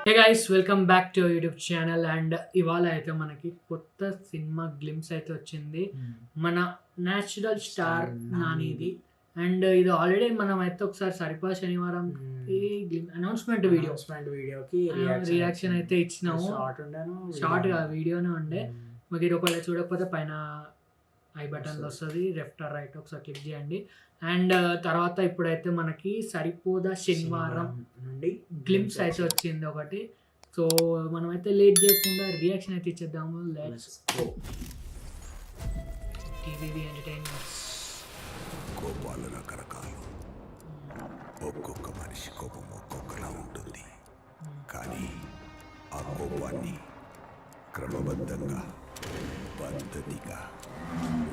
Hey guys, welcome back to YouTube channel. And ఇవాళ అయితే మనకి కొత్త సినిమా గ్లిమ్స్ అయితే వచ్చింది, మన న్యాచురల్ స్టార్ నానిది. అండ్ ఇది ఆల్రెడీ మనం అయితే ఒకసారి సరిపా శనివారం అనౌన్స్మెంట్ వీడియోకి రియాక్షన్ అయితే ఇచ్చినాము. షార్ట్ గా వీడియోనే ఉండే. మీకు ఇది ఒకవేళ చూడకపోతే పైన ఐ బటన్లో వస్తుంది, లెఫ్ట్ ఆర్ రైట్ ఒకసారి క్లిక్ చేయండి. అండ్ తర్వాత ఇప్పుడైతే మనకి సరిపోదా శనివారం నుండి గ్లిమ్స్ అయితే వచ్చింది ఒకటి. సో మనమైతే లేట్ చేయకుండా రియాక్షన్ అయితే ఇచ్చేద్దాము. Let's go. TV entertainments. కోపాలు రకరకాలు, ఒక్కొక్క మనిషి కోపం ఒక్కొక్కలా ఉంటుంది. కానీ ఆ కోపాన్ని క్రమబద్ధంగా పద్ధతిగా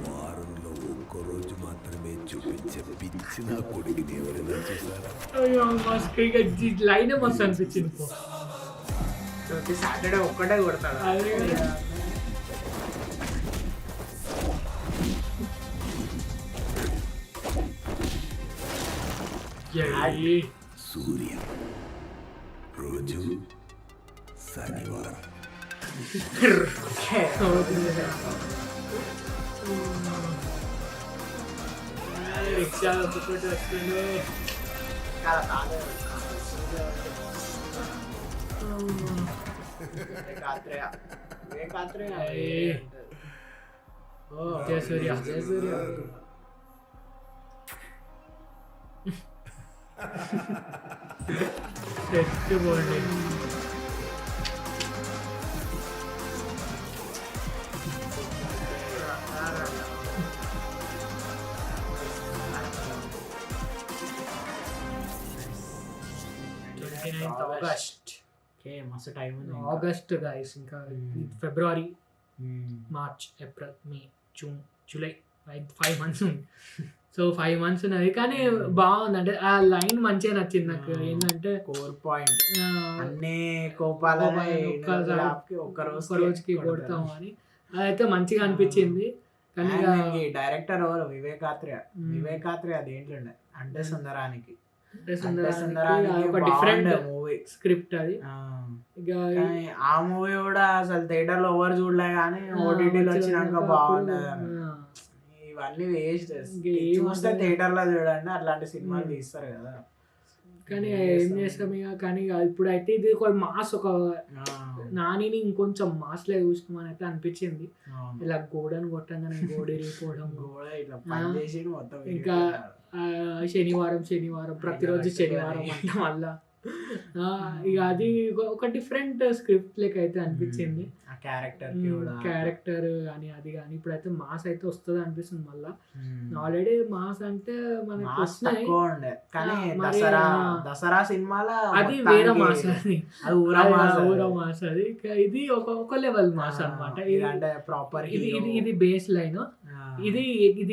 వారంలో ఒక్కరోజు మాత్రమే చూపించే పిచ్చి నా కొడుకుని ఎవరైనా చూసారా? లైన్ మస్తు అనిపించింది. సాటర్డే ఒక్కటే కొడతాడు. సూర్య రోజు శనివారం. రిక్షా ఒప్పుకుంటూ వస్తుండే. జయ సూర్య, జయ సూర్య. సెట్ బాగుంది. ఆగస్ట్ గైస్, ఇంకా ఫిబ్రవరి, మార్చ్, ఏప్రిల్, మే, జూన్, జూలై, 5 months ఉంది. సో 5 months ఉన్నది. కానీ బాగుంది. అంటే ఆ లైన్ మంచిగా నచ్చింది నాకు. ఏంటంటే కోర్ పాయింట్ అన్ని కోపాల ఒక్క రోజుకి కొడతాము అని అదైతే మంచిగా అనిపించింది. కానీ డైరెక్టర్ ఎవరు? వివేకాత్రే అదేంట్లో అంటే సుందరానికి ఒక డిఫరెంట్ మూవీ స్క్రిప్ట్ అది. ఆ మూవీ కూడా అసలు థియేటర్ లో ఎవరు చూడలే, కానీ ఓటీటీలో వచ్చినాక బాగుంది. ఇవన్నీ వేస్ట్. చూస్తే థియేటర్ లో చూడండి, అట్లాంటి సినిమాలు తీస్తారు కదా. కానీ ఏం చేస్తాం ఇక. కానీ ఇప్పుడైతే ఇది ఒక మాస్, ఒక నానిని ఇంకొంచెం మాస్ లో చూసుకోమని అయితే అనిపించింది. ఇలా గోడను కొట్టంగానే గోడ ఇరిగిపోవడం, ఇంకా శనివారం ప్రతిరోజు శనివారం అంటే మళ్ళా ఇక అది ఒక డిఫరెంట్ స్క్రిప్ట్ లెక్క అయితే అనిపించింది. క్యారెక్టర్ కానీ అది కానీ ఇప్పుడైతే మాస్ అయితే వస్తుంది అనిపిస్తుంది. మళ్ళా ఆల్రెడీ మాస్ అంటే మనకి వస్తున్నాయి, దసరా సినిమాలో అది వేరే మాస్, అది ఊర మాస్. అది ఇది ఒక లెవెల్ మాస్ అనమాట. ప్రాపర్ ఇది బేస్ లైన్. ఇది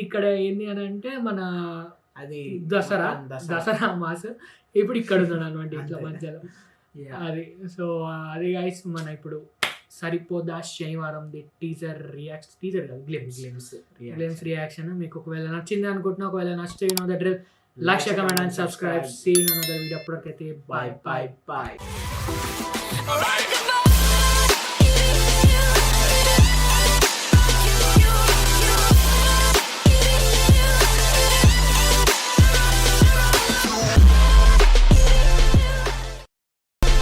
ఇక్కడ ఏంది అని అంటే మన అది దసరా మాస్ ఇప్పుడు ఇక్కడ ఉన్నాడు అనమాట, ఇట్లా మధ్యలో అది. సో అది గైస్, మన ఇప్పుడు సరిపోదా శనివారం టీజర్ కాదు, గ్లిమ్స్ రియాక్షన్. మీకు ఒకవేళ నచ్చింది అనుకుంటున్నా, ఒకవేళ నచ్చితే like, share, comment and subscribe. See you in another video. అప్పటికైతే బాయ్.